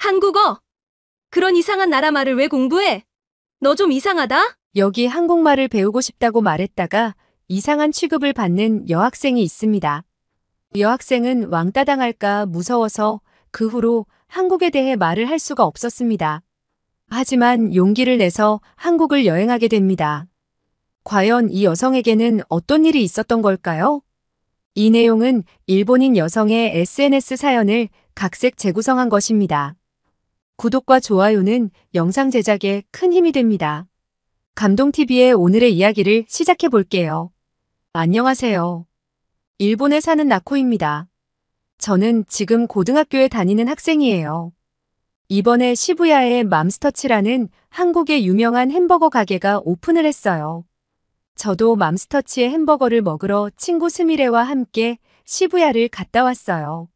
한국어? 그런 이상한 나라 말을 왜 공부해? 너 좀 이상하다? 여기 한국말을 배우고 싶다고 말했다가 이상한 취급을 받는 여학생이 있습니다. 여학생은 왕따 당할까 무서워서 그 후로 한국에 대해 말을 할 수가 없었습니다. 하지만 용기를 내서 한국을 여행하게 됩니다. 과연 이 여성에게는 어떤 일이 있었던 걸까요? 이 내용은 일본인 여성의 SNS 사연을 각색 재구성한 것입니다. 구독과 좋아요는 영상 제작에 큰 힘이 됩니다. 감동TV의 오늘의 이야기를 시작해 볼게요. 안녕하세요. 일본에 사는 나코입니다. 저는 지금 고등학교에 다니는 학생이에요. 이번에 시부야에 맘스터치라는 한국의 유명한 햄버거 가게가 오픈을 했어요. 저도 맘스터치의 햄버거를 먹으러 친구 스미레와 함께 시부야를 갔다 왔어요.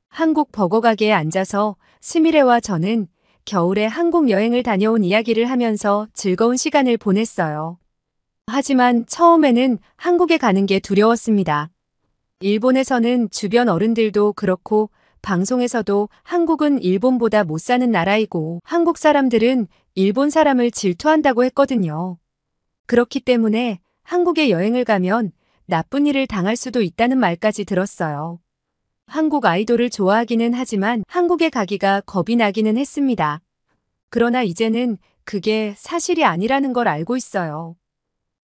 한국 버거 가게에 앉아서 스미레와 저는 겨울에 한국 여행을 다녀온 이야기를 하면서 즐거운 시간을 보냈어요. 하지만 처음에는 한국에 가는 게 두려웠습니다. 일본에서는 주변 어른들도 그렇고 방송에서도 한국은 일본보다 못 사는 나라이고 한국 사람들은 일본 사람을 질투한다고 했거든요. 그렇기 때문에 한국에 여행을 가면 나쁜 일을 당할 수도 있다는 말까지 들었어요. 한국 아이돌을 좋아하기는 하지만 한국에 가기가 겁이 나기는 했습니다. 그러나 이제는 그게 사실이 아니라는 걸 알고 있어요.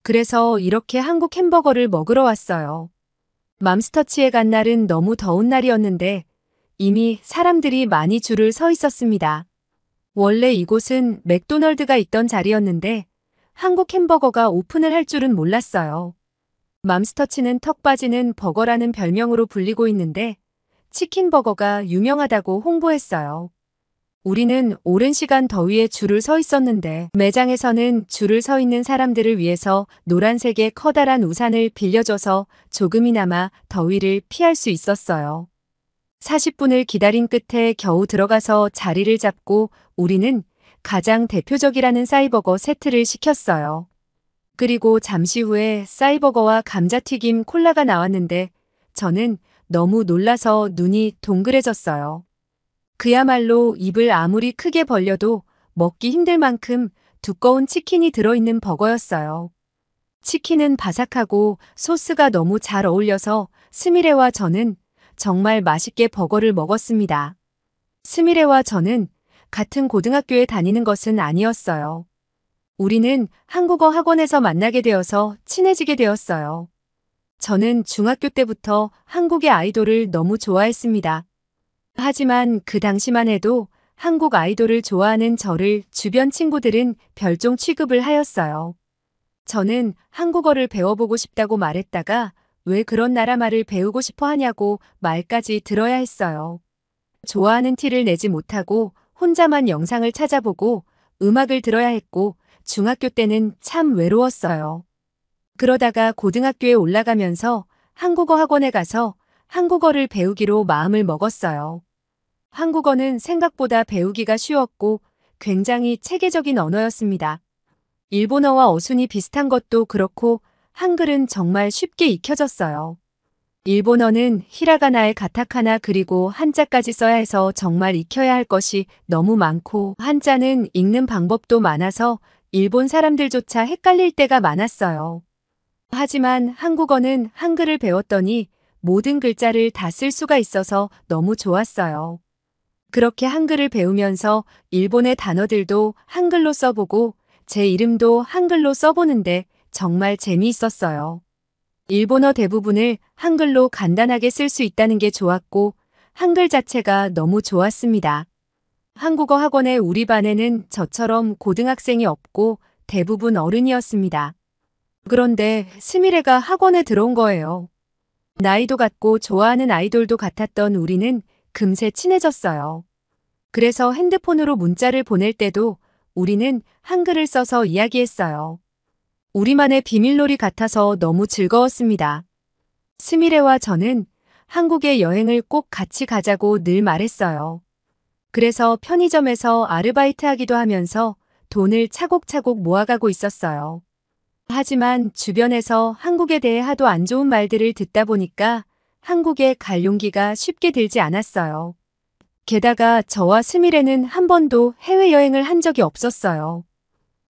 그래서 이렇게 한국 햄버거를 먹으러 왔어요. 맘스터치에 간 날은 너무 더운 날이었는데 이미 사람들이 많이 줄을 서 있었습니다. 원래 이곳은 맥도널드가 있던 자리였는데 한국 햄버거가 오픈을 할 줄은 몰랐어요. 맘스터치는 턱 빠지는 버거라는 별명으로 불리고 있는데 치킨버거가 유명하다고 홍보했어요. 우리는 오랜 시간 더위에 줄을 서 있었는데 매장에서는 줄을 서 있는 사람들을 위해서 노란색의 커다란 우산을 빌려줘서 조금이나마 더위를 피할 수 있었어요. 40분을 기다린 끝에 겨우 들어가서 자리를 잡고 우리는 가장 대표적이라는 싸이버거 세트를 시켰어요. 그리고 잠시 후에 싸이버거와 감자튀김 콜라가 나왔는데 저는 너무 놀라서 눈이 동그래졌어요. 그야말로 입을 아무리 크게 벌려도 먹기 힘들 만큼 두꺼운 치킨이 들어있는 버거였어요. 치킨은 바삭하고 소스가 너무 잘 어울려서 스미레와 저는 정말 맛있게 버거를 먹었습니다. 스미레와 저는 같은 고등학교에 다니는 것은 아니었어요. 우리는 한국어 학원에서 만나게 되어서 친해지게 되었어요. 저는 중학교 때부터 한국의 아이돌을 너무 좋아했습니다. 하지만 그 당시만 해도 한국 아이돌을 좋아하는 저를 주변 친구들은 별종 취급을 하였어요. 저는 한국어를 배워보고 싶다고 말했다가 왜 그런 나라 말을 배우고 싶어 하냐고 말까지 들어야 했어요. 좋아하는 티를 내지 못하고 혼자만 영상을 찾아보고 음악을 들어야 했고 중학교 때는 참 외로웠어요. 그러다가 고등학교에 올라가면서 한국어 학원에 가서 한국어를 배우기로 마음을 먹었어요. 한국어는 생각보다 배우기가 쉬웠고 굉장히 체계적인 언어였습니다. 일본어와 어순이 비슷한 것도 그렇고 한글은 정말 쉽게 익혀졌어요. 일본어는 히라가나에 가타카나 그리고 한자까지 써야 해서 정말 익혀야 할 것이 너무 많고 한자는 읽는 방법도 많아서 일본 사람들조차 헷갈릴 때가 많았어요. 하지만 한국어는 한글을 배웠더니 모든 글자를 다 쓸 수가 있어서 너무 좋았어요. 그렇게 한글을 배우면서 일본의 단어들도 한글로 써보고 제 이름도 한글로 써보는데 정말 재미있었어요. 일본어 대부분을 한글로 간단하게 쓸 수 있다는 게 좋았고 한글 자체가 너무 좋았습니다. 한국어 학원에 우리 반에는 저처럼 고등학생이 없고 대부분 어른이었습니다. 그런데 스미레가 학원에 들어온 거예요. 나이도 같고 좋아하는 아이돌도 같았던 우리는 금세 친해졌어요. 그래서 핸드폰으로 문자를 보낼 때도 우리는 한글을 써서 이야기했어요. 우리만의 비밀놀이 같아서 너무 즐거웠습니다. 스미레와 저는 한국에 여행을 꼭 같이 가자고 늘 말했어요. 그래서 편의점에서 아르바이트 하기도 하면서 돈을 차곡차곡 모아가고 있었어요. 하지만 주변에서 한국에 대해 하도 안 좋은 말들을 듣다 보니까 한국에 갈 용기가 쉽게 들지 않았어요. 게다가 저와 스미레는 한 번도 해외여행을 한 적이 없었어요.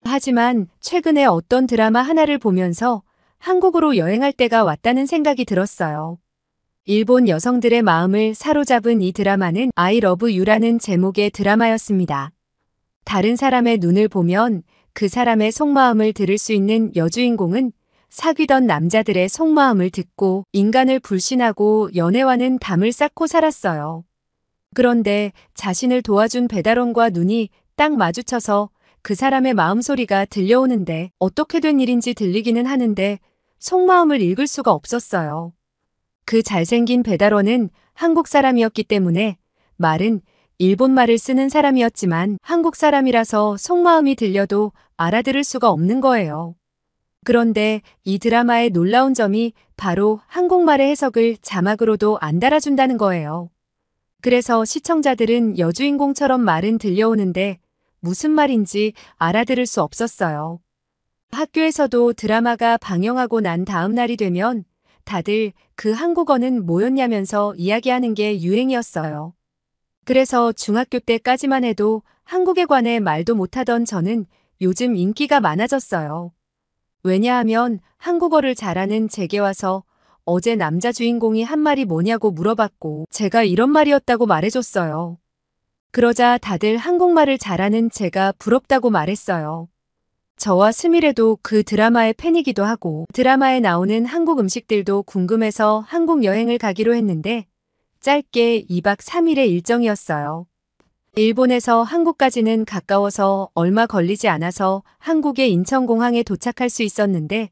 하지만 최근에 어떤 드라마 하나를 보면서 한국으로 여행할 때가 왔다는 생각이 들었어요. 일본 여성들의 마음을 사로잡은 이 드라마는 I Love You라는 제목의 드라마였습니다. 다른 사람의 눈을 보면 그 사람의 속마음을 들을 수 있는 여주인공은 사귀던 남자들의 속마음을 듣고 인간을 불신하고 연애와는 담을 쌓고 살았어요. 그런데 자신을 도와준 배달원과 눈이 딱 마주쳐서 그 사람의 마음소리가 들려오는데 어떻게 된 일인지 들리기는 하는데 속마음을 읽을 수가 없었어요. 그 잘생긴 배달원은 한국 사람이었기 때문에 말은 일본말을 쓰는 사람이었지만 한국 사람이라서 속마음이 들려도 알아들을 수가 없는 거예요. 그런데 이 드라마의 놀라운 점이 바로 한국말의 해석을 자막으로도 안 달아준다는 거예요. 그래서 시청자들은 여주인공처럼 말은 들려오는데 무슨 말인지 알아들을 수 없었어요. 학교에서도 드라마가 방영하고 난 다음 날이 되면 다들 그 한국어는 뭐였냐면서 이야기하는 게 유행이었어요. 그래서 중학교 때까지만 해도 한국에 관해 말도 못하던 저는 요즘 인기가 많아졌어요. 왜냐하면 한국어를 잘하는 제게 와서 어제 남자 주인공이 한 말이 뭐냐고 물어봤고 제가 이런 말이었다고 말해줬어요. 그러자 다들 한국말을 잘하는 제가 부럽다고 말했어요. 저와 스미레도 그 드라마의 팬이기도 하고 드라마에 나오는 한국 음식들도 궁금해서 한국 여행을 가기로 했는데 짧게 2박 3일의 일정이었어요. 일본에서 한국까지는 가까워서 얼마 걸리지 않아서 한국의 인천공항에 도착할 수 있었는데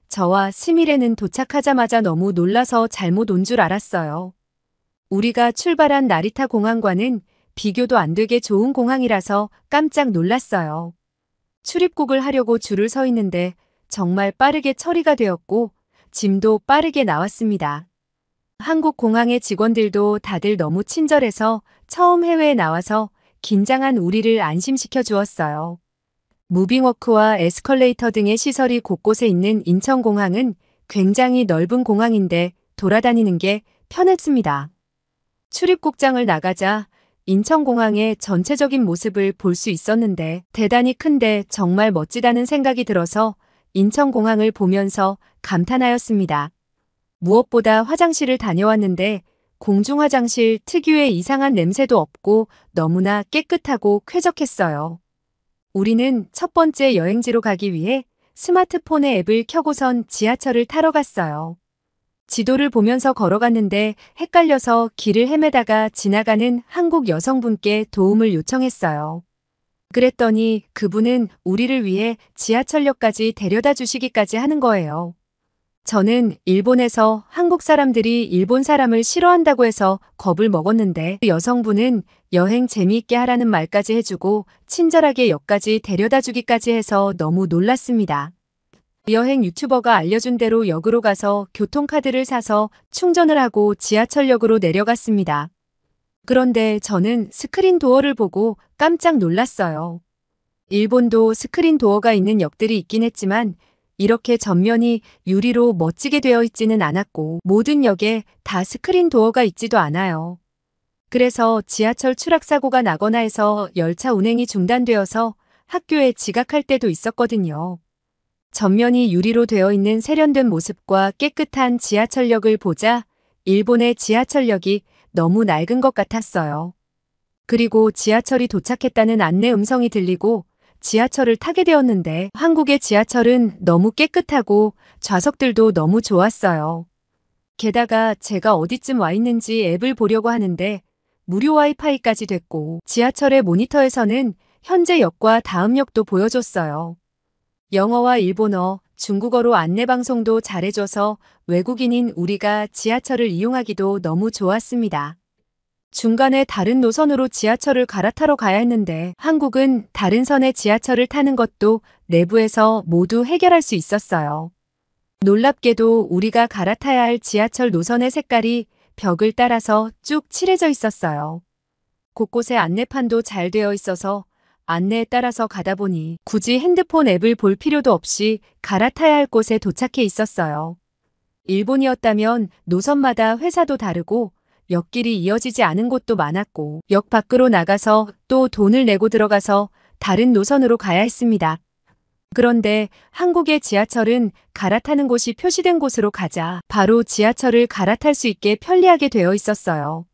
저와 스미레는 도착하자마자 너무 놀라서 잘못 온 줄 알았어요. 우리가 출발한 나리타 공항과는 비교도 안 되게 좋은 공항이라서 깜짝 놀랐어요. 출입국을 하려고 줄을 서 있는데 정말 빠르게 처리가 되었고 짐도 빠르게 나왔습니다. 한국 공항의 직원들도 다들 너무 친절해서 처음 해외에 나와서 긴장한 우리를 안심시켜 주었어요. 무빙워크와 에스컬레이터 등의 시설이 곳곳에 있는 인천공항은 굉장히 넓은 공항인데 돌아다니는 게 편했습니다. 출입국장을 나가자 인천공항의 전체적인 모습을 볼 수 있었는데 대단히 큰데 정말 멋지다는 생각이 들어서 인천공항을 보면서 감탄하였습니다. 무엇보다 화장실을 다녀왔는데 공중화장실 특유의 이상한 냄새도 없고 너무나 깨끗하고 쾌적했어요. 우리는 첫 번째 여행지로 가기 위해 스마트폰의 앱을 켜고선 지하철을 타러 갔어요. 지도를 보면서 걸어갔는데 헷갈려서 길을 헤매다가 지나가는 한국 여성분께 도움을 요청했어요. 그랬더니 그분은 우리를 위해 지하철역까지 데려다 주시기까지 하는 거예요. 저는 일본에서 한국 사람들이 일본 사람을 싫어한다고 해서 겁을 먹었는데 그 여성분은 여행 재미있게 하라는 말까지 해주고 친절하게 역까지 데려다 주기까지 해서 너무 놀랐습니다. 여행 유튜버가 알려준 대로 역으로 가서 교통카드를 사서 충전을 하고 지하철역으로 내려갔습니다. 그런데 저는 스크린 도어를 보고 깜짝 놀랐어요. 일본도 스크린 도어가 있는 역들이 있긴 했지만 이렇게 전면이 유리로 멋지게 되어 있지는 않았고 모든 역에 다 스크린 도어가 있지도 않아요. 그래서 지하철 추락사고가 나거나 해서 열차 운행이 중단되어서 학교에 지각할 때도 있었거든요. 전면이 유리로 되어 있는 세련된 모습과 깨끗한 지하철역을 보자 일본의 지하철역이 너무 낡은 것 같았어요. 그리고 지하철이 도착했다는 안내 음성이 들리고 지하철을 타게 되었는데 한국의 지하철은 너무 깨끗하고 좌석들도 너무 좋았어요. 게다가 제가 어디쯤 와 있는지 앱을 보려고 하는데 무료 와이파이까지 됐고 지하철의 모니터에서는 현재 역과 다음 역도 보여줬어요. 영어와 일본어, 중국어로 안내방송도 잘해줘서 외국인인 우리가 지하철을 이용하기도 너무 좋았습니다. 중간에 다른 노선으로 지하철을 갈아타러 가야 했는데 한국은 다른 선의 지하철을 타는 것도 내부에서 모두 해결할 수 있었어요. 놀랍게도 우리가 갈아타야 할 지하철 노선의 색깔이 벽을 따라서 쭉 칠해져 있었어요. 곳곳에 안내판도 잘 되어 있어서 안내에 따라서 가다 보니 굳이 핸드폰 앱을 볼 필요도 없이 갈아타야 할 곳에 도착해 있었어요. 일본이었다면 노선마다 회사도 다르고 옆길이 이어지지 않은 곳도 많았고 역 밖으로 나가서 또 돈을 내고 들어가서 다른 노선으로 가야 했습니다. 그런데 한국의 지하철은 갈아타는 곳이 표시된 곳으로 가자 바로 지하철을 갈아탈 수 있게 편리하게 되어 있었어요.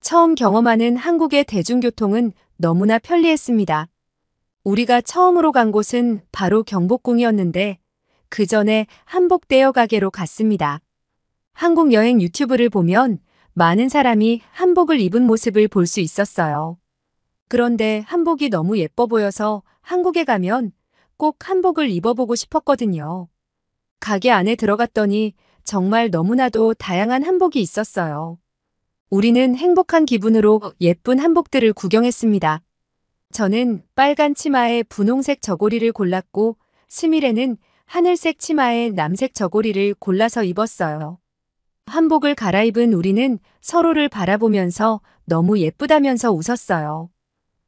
처음 경험하는 한국의 대중교통은 너무나 편리했습니다. 우리가 처음으로 간 곳은 바로 경복궁이었는데 그 전에 한복 대여 가게로 갔습니다. 한국 여행 유튜브를 보면 많은 사람이 한복을 입은 모습을 볼 수 있었어요. 그런데 한복이 너무 예뻐 보여서 한국에 가면 꼭 한복을 입어보고 싶었거든요. 가게 안에 들어갔더니 정말 너무나도 다양한 한복이 있었어요. 우리는 행복한 기분으로 예쁜 한복들을 구경했습니다. 저는 빨간 치마에 분홍색 저고리를 골랐고 스미레는 하늘색 치마에 남색 저고리를 골라서 입었어요. 한복을 갈아입은 우리는 서로를 바라보면서 너무 예쁘다면서 웃었어요.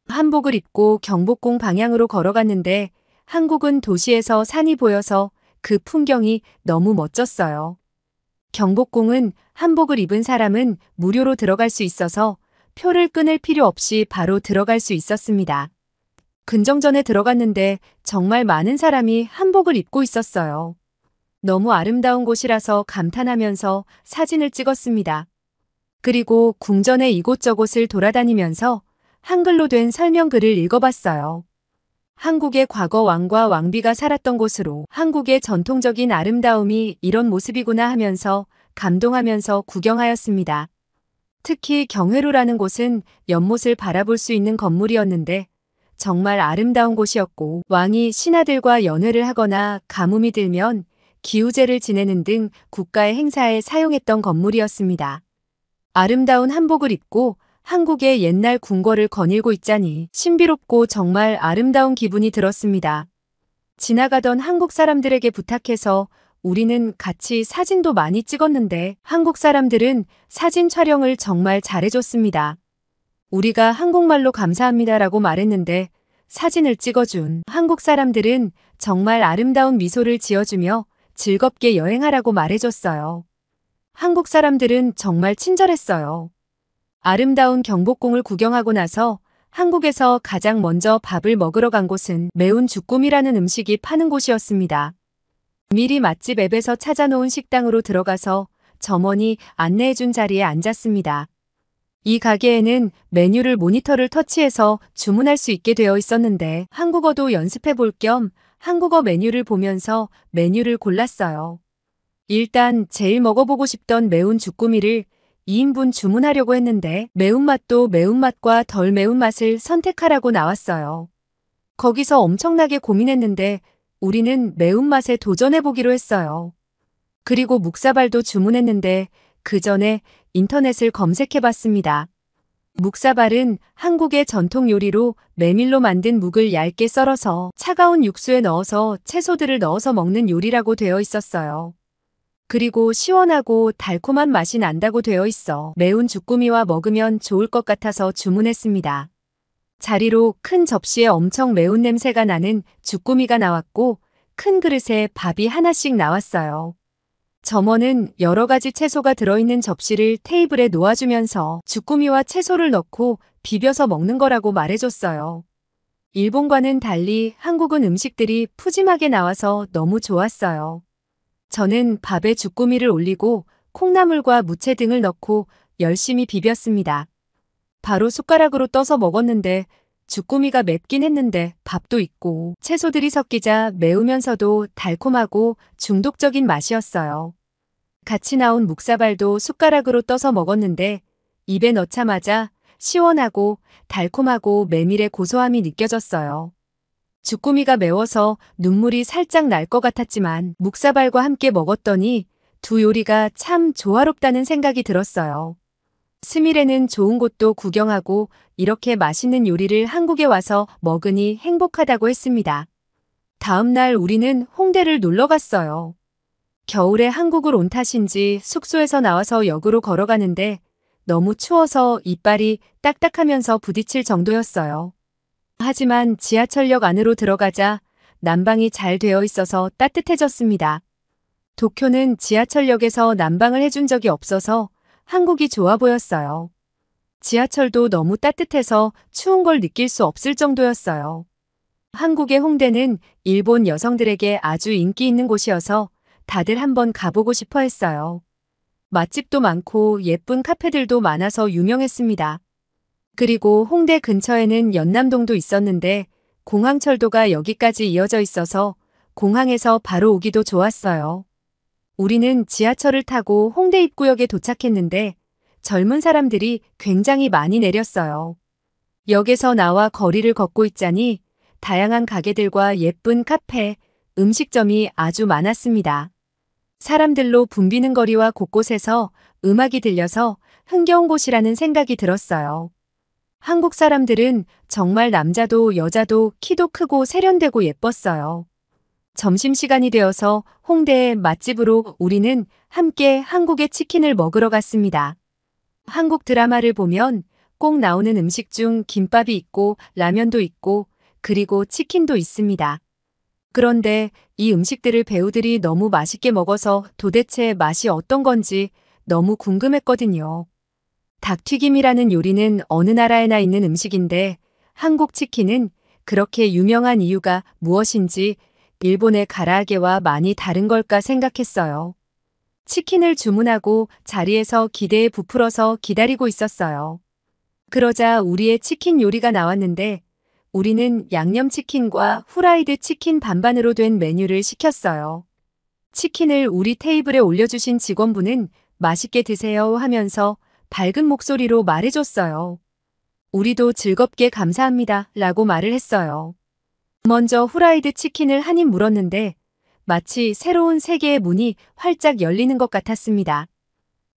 한복을 입고 경복궁 방향으로 걸어갔는데 한국은 도시에서 산이 보여서 그 풍경이 너무 멋졌어요. 경복궁은 한복을 입은 사람은 무료로 들어갈 수 있어서 표를 끊을 필요 없이 바로 들어갈 수 있었습니다. 근정전에 들어갔는데 정말 많은 사람이 한복을 입고 있었어요. 너무 아름다운 곳이라서 감탄하면서 사진을 찍었습니다. 그리고 궁전의 이곳저곳을 돌아다니면서 한글로 된 설명글을 읽어봤어요. 한국의 과거 왕과 왕비가 살았던 곳으로 한국의 전통적인 아름다움이 이런 모습이구나 하면서 감동하면서 구경하였습니다. 특히 경회로라는 곳은 연못을 바라볼 수 있는 건물이었는데 정말 아름다운 곳이었고 왕이 신하들과 연회를 하거나 가뭄이 들면 기우제를 지내는 등 국가의 행사에 사용했던 건물이었습니다. 아름다운 한복을 입고 한국의 옛날 궁궐을 거닐고 있자니 신비롭고 정말 아름다운 기분이 들었습니다. 지나가던 한국 사람들에게 부탁해서 우리는 같이 사진도 많이 찍었는데 한국 사람들은 사진 촬영을 정말 잘해줬습니다. 우리가 한국말로 감사합니다라고 말했는데 사진을 찍어준 한국 사람들은 정말 아름다운 미소를 지어주며 즐겁게 여행하라고 말해줬어요. 한국 사람들은 정말 친절했어요. 아름다운 경복궁을 구경하고 나서 한국에서 가장 먼저 밥을 먹으러 간 곳은 매운 주꾸미라는 음식이 파는 곳이었습니다. 미리 맛집 앱에서 찾아놓은 식당으로 들어가서 점원이 안내해준 자리에 앉았습니다. 이 가게에는 메뉴를 모니터를 터치해서 주문할 수 있게 되어 있었는데 한국어도 연습해 볼 겸 한국어 메뉴를 보면서 메뉴를 골랐어요. 일단 제일 먹어보고 싶던 매운 주꾸미를 2인분 주문하려고 했는데 매운맛도 매운맛과 덜 매운맛을 선택하라고 나왔어요. 거기서 엄청나게 고민했는데 우리는 매운맛에 도전해보기로 했어요. 그리고 묵사발도 주문했는데 그 전에 인터넷을 검색해봤습니다. 묵사발은 한국의 전통 요리로 메밀로 만든 묵을 얇게 썰어서 차가운 육수에 넣어서 채소들을 넣어서 먹는 요리라고 되어 있었어요. 그리고 시원하고 달콤한 맛이 난다고 되어 있어 매운 주꾸미와 먹으면 좋을 것 같아서 주문했습니다. 자리로 큰 접시에 엄청 매운 냄새가 나는 주꾸미가 나왔고 큰 그릇에 밥이 하나씩 나왔어요. 점원은 여러 가지 채소가 들어있는 접시를 테이블에 놓아주면서 주꾸미와 채소를 넣고 비벼서 먹는 거라고 말해줬어요. 일본과는 달리 한국은 음식들이 푸짐하게 나와서 너무 좋았어요. 저는 밥에 주꾸미를 올리고 콩나물과 무채 등을 넣고 열심히 비볐습니다. 바로 숟가락으로 떠서 먹었는데 주꾸미가 맵긴 했는데 밥도 있고 채소들이 섞이자 매우면서도 달콤하고 중독적인 맛이었어요. 같이 나온 묵사발도 숟가락으로 떠서 먹었는데 입에 넣자마자 시원하고 달콤하고 메밀의 고소함이 느껴졌어요. 주꾸미가 매워서 눈물이 살짝 날 것 같았지만 묵사발과 함께 먹었더니 두 요리가 참 조화롭다는 생각이 들었어요. 스미레는 좋은 곳도 구경하고 이렇게 맛있는 요리를 한국에 와서 먹으니 행복하다고 했습니다. 다음 날 우리는 홍대를 놀러 갔어요. 겨울에 한국을 온 탓인지 숙소에서 나와서 역으로 걸어가는데 너무 추워서 이빨이 딱딱하면서 부딪힐 정도였어요. 하지만 지하철역 안으로 들어가자 난방이 잘 되어 있어서 따뜻해졌습니다. 도쿄는 지하철역에서 난방을 해준 적이 없어서 한국이 좋아 보였어요. 지하철도 너무 따뜻해서 추운 걸 느낄 수 없을 정도였어요. 한국의 홍대는 일본 여성들에게 아주 인기 있는 곳이어서 다들 한번 가보고 싶어 했어요. 맛집도 많고 예쁜 카페들도 많아서 유명했습니다. 그리고 홍대 근처에는 연남동도 있었는데 공항철도가 여기까지 이어져 있어서 공항에서 바로 오기도 좋았어요. 우리는 지하철을 타고 홍대 입구역에 도착했는데 젊은 사람들이 굉장히 많이 내렸어요. 역에서 나와 거리를 걷고 있자니 다양한 가게들과 예쁜 카페, 음식점이 아주 많았습니다. 사람들로 붐비는 거리와 곳곳에서 음악이 들려서 흥겨운 곳이라는 생각이 들었어요. 한국 사람들은 정말 남자도 여자도 키도 크고 세련되고 예뻤어요. 점심시간이 되어서 홍대의 맛집으로 우리는 함께 한국의 치킨을 먹으러 갔습니다. 한국 드라마를 보면 꼭 나오는 음식 중 김밥이 있고 라면도 있고 그리고 치킨도 있습니다. 그런데 이 음식들을 배우들이 너무 맛있게 먹어서 도대체 맛이 어떤 건지 너무 궁금했거든요. 닭튀김이라는 요리는 어느 나라에나 있는 음식인데 한국 치킨은 그렇게 유명한 이유가 무엇인지 일본의 가라아게와 많이 다른 걸까 생각했어요. 치킨을 주문하고 자리에서 기대에 부풀어서 기다리고 있었어요. 그러자 우리의 치킨 요리가 나왔는데 우리는 양념치킨과 후라이드 치킨 반반으로 된 메뉴를 시켰어요. 치킨을 우리 테이블에 올려주신 직원분은 맛있게 드세요 하면서 밝은 목소리로 말해줬어요. 우리도 즐겁게 감사합니다 라고 말을 했어요. 먼저 후라이드 치킨을 한 입 물었는데 마치 새로운 세계의 문이 활짝 열리는 것 같았습니다.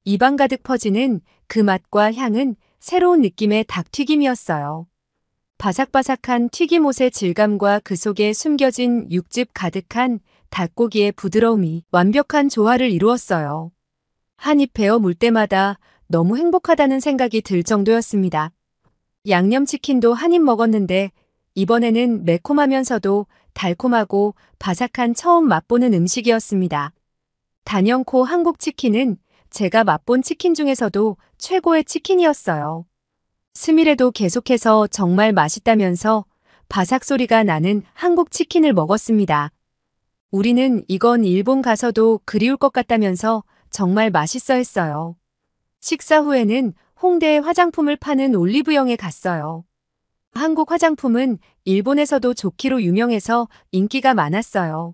입안 가득 퍼지는 그 맛과 향은 새로운 느낌의 닭튀김이었어요. 바삭바삭한 튀김옷의 질감과 그 속에 숨겨진 육즙 가득한 닭고기의 부드러움이 완벽한 조화를 이루었어요. 한 입 베어 물 때마다 너무 행복하다는 생각이 들 정도였습니다. 양념치킨도 한 입 먹었는데 이번에는 매콤하면서도 달콤하고 바삭한 처음 맛보는 음식이었습니다. 단연코 한국 치킨은 제가 맛본 치킨 중에서도 최고의 치킨이었어요. 스미레도 계속해서 정말 맛있다면서 바삭 소리가 나는 한국 치킨을 먹었습니다. 우리는 이건 일본 가서도 그리울 것 같다면서 정말 맛있어 했어요. 식사 후에는 홍대에 화장품을 파는 올리브영에 갔어요. 한국 화장품은 일본에서도 좋기로 유명해서 인기가 많았어요.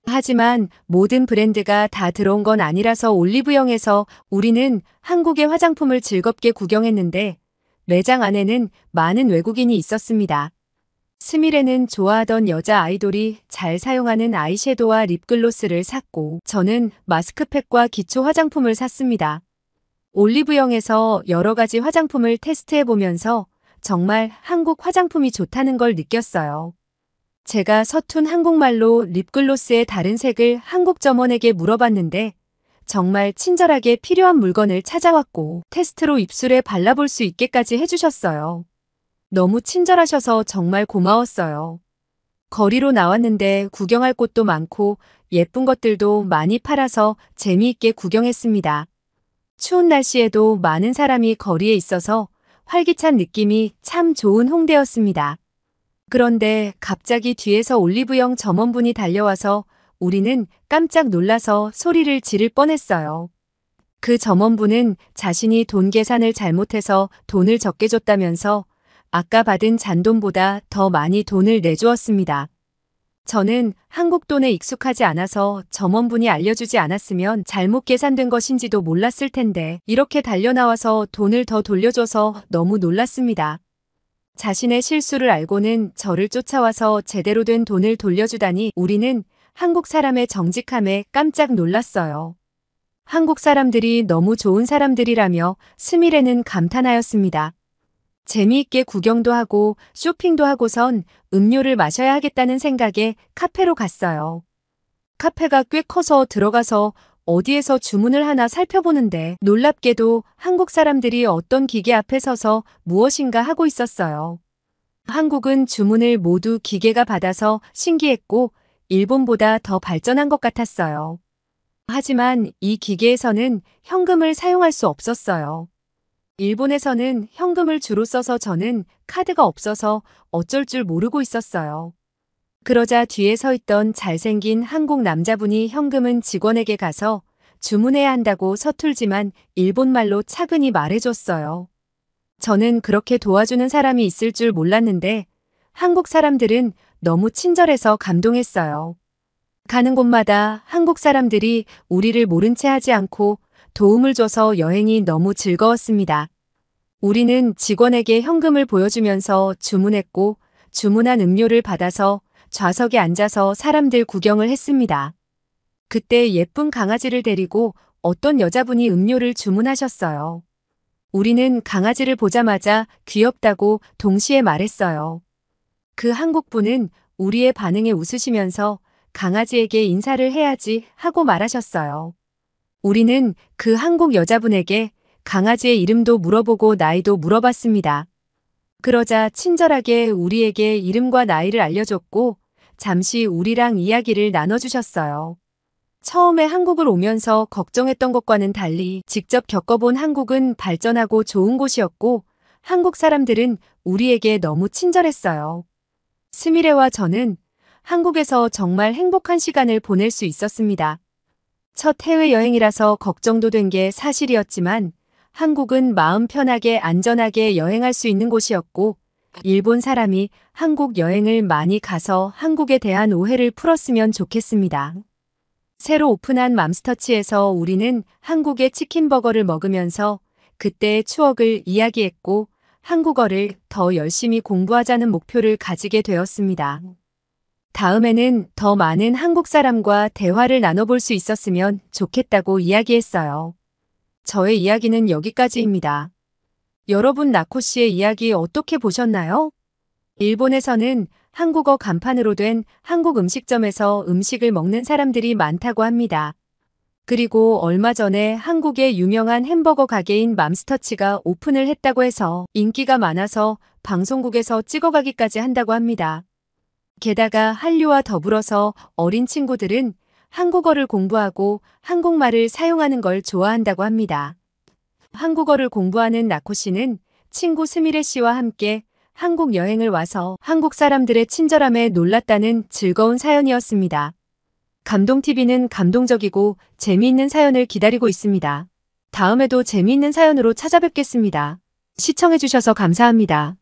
하지만 모든 브랜드가 다 들어온 건 아니라서 올리브영에서 우리는 한국의 화장품을 즐겁게 구경했는데 매장 안에는 많은 외국인이 있었습니다. 스미레는 좋아하던 여자 아이돌이 잘 사용하는 아이섀도우와 립글로스를 샀고 저는 마스크팩과 기초 화장품을 샀습니다. 올리브영에서 여러 가지 화장품을 테스트해보면서 정말 한국 화장품이 좋다는 걸 느꼈어요. 제가 서툰 한국말로 립글로스의 다른 색을 한국 점원에게 물어봤는데 정말 친절하게 필요한 물건을 찾아왔고 테스트로 입술에 발라볼 수 있게까지 해주셨어요. 너무 친절하셔서 정말 고마웠어요. 거리로 나왔는데 구경할 곳도 많고 예쁜 것들도 많이 팔아서 재미있게 구경했습니다. 추운 날씨에도 많은 사람이 거리에 있어서 활기찬 느낌이 참 좋은 홍대였습니다. 그런데 갑자기 뒤에서 올리브영 점원분이 달려와서 우리는 깜짝 놀라서 소리를 지를 뻔했어요. 그 점원분은 자신이 돈 계산을 잘못해서 돈을 적게 줬다면서 아까 받은 잔돈보다 더 많이 돈을 내주었습니다. 저는 한국 돈에 익숙하지 않아서 점원분이 알려주지 않았으면 잘못 계산된 것인지도 몰랐을 텐데 이렇게 달려나와서 돈을 더 돌려줘서 너무 놀랐습니다. 자신의 실수를 알고는 저를 쫓아와서 제대로 된 돈을 돌려주다니 우리는 한국 사람의 정직함에 깜짝 놀랐어요. 한국 사람들이 너무 좋은 사람들이라며 스미레는 감탄하였습니다. 재미있게 구경도 하고 쇼핑도 하고선 음료를 마셔야 하겠다는 생각에 카페로 갔어요. 카페가 꽤 커서 들어가서 어디에서 주문을 하나 살펴보는데 놀랍게도 한국 사람들이 어떤 기계 앞에 서서 무엇인가 하고 있었어요. 한국은 주문을 모두 기계가 받아서 신기했고 일본보다 더 발전한 것 같았어요. 하지만 이 기계에서는 현금을 사용할 수 없었어요. 일본에서는 현금을 주로 써서 저는 카드가 없어서 어쩔 줄 모르고 있었어요. 그러자 뒤에 서 있던 잘생긴 한국 남자분이 현금은 직원에게 가서 주문해야 한다고 서툴지만 일본말로 차근히 말해줬어요. 저는 그렇게 도와주는 사람이 있을 줄 몰랐는데 한국 사람들은 너무 친절해서 감동했어요. 가는 곳마다 한국 사람들이 우리를 모른 채 하지 않고 도움을 줘서 여행이 너무 즐거웠습니다. 우리는 직원에게 현금을 보여주면서 주문했고 주문한 음료를 받아서 좌석에 앉아서 사람들 구경을 했습니다. 그때 예쁜 강아지를 데리고 어떤 여자분이 음료를 주문하셨어요. 우리는 강아지를 보자마자 귀엽다고 동시에 말했어요. 그 한국분은 우리의 반응에 웃으시면서 강아지에게 인사를 해야지 하고 말하셨어요. 우리는 그 한국 여자분에게 강아지의 이름도 물어보고 나이도 물어봤습니다. 그러자 친절하게 우리에게 이름과 나이를 알려줬고 잠시 우리랑 이야기를 나눠주셨어요. 처음에 한국을 오면서 걱정했던 것과는 달리 직접 겪어본 한국은 발전하고 좋은 곳이었고 한국 사람들은 우리에게 너무 친절했어요. 스미레와 저는 한국에서 정말 행복한 시간을 보낼 수 있었습니다. 첫 해외여행이라서 걱정도 된 게 사실이었지만 한국은 마음 편하게 안전하게 여행할 수 있는 곳이었고 일본 사람이 한국 여행을 많이 가서 한국에 대한 오해를 풀었으면 좋겠습니다. 새로 오픈한 맘스터치에서 우리는 한국의 치킨버거를 먹으면서 그때의 추억을 이야기했고 한국어를 더 열심히 공부하자는 목표를 가지게 되었습니다. 다음에는 더 많은 한국 사람과 대화를 나눠볼 수 있었으면 좋겠다고 이야기했어요. 저의 이야기는 여기까지입니다. 여러분 나코 씨의 이야기 어떻게 보셨나요? 일본에서는 한국어 간판으로 된 한국 음식점에서 음식을 먹는 사람들이 많다고 합니다. 그리고 얼마 전에 한국의 유명한 햄버거 가게인 맘스터치가 오픈을 했다고 해서 인기가 많아서 방송국에서 찍어가기까지 한다고 합니다. 게다가 한류와 더불어서 어린 친구들은 한국어를 공부하고 한국말을 사용하는 걸 좋아한다고 합니다. 한국어를 공부하는 나코 씨는 친구 스미레 씨와 함께 한국 여행을 와서 한국 사람들의 친절함에 놀랐다는 즐거운 사연이었습니다. 감동TV는 감동적이고 재미있는 사연을 기다리고 있습니다. 다음에도 재미있는 사연으로 찾아뵙겠습니다. 시청해주셔서 감사합니다.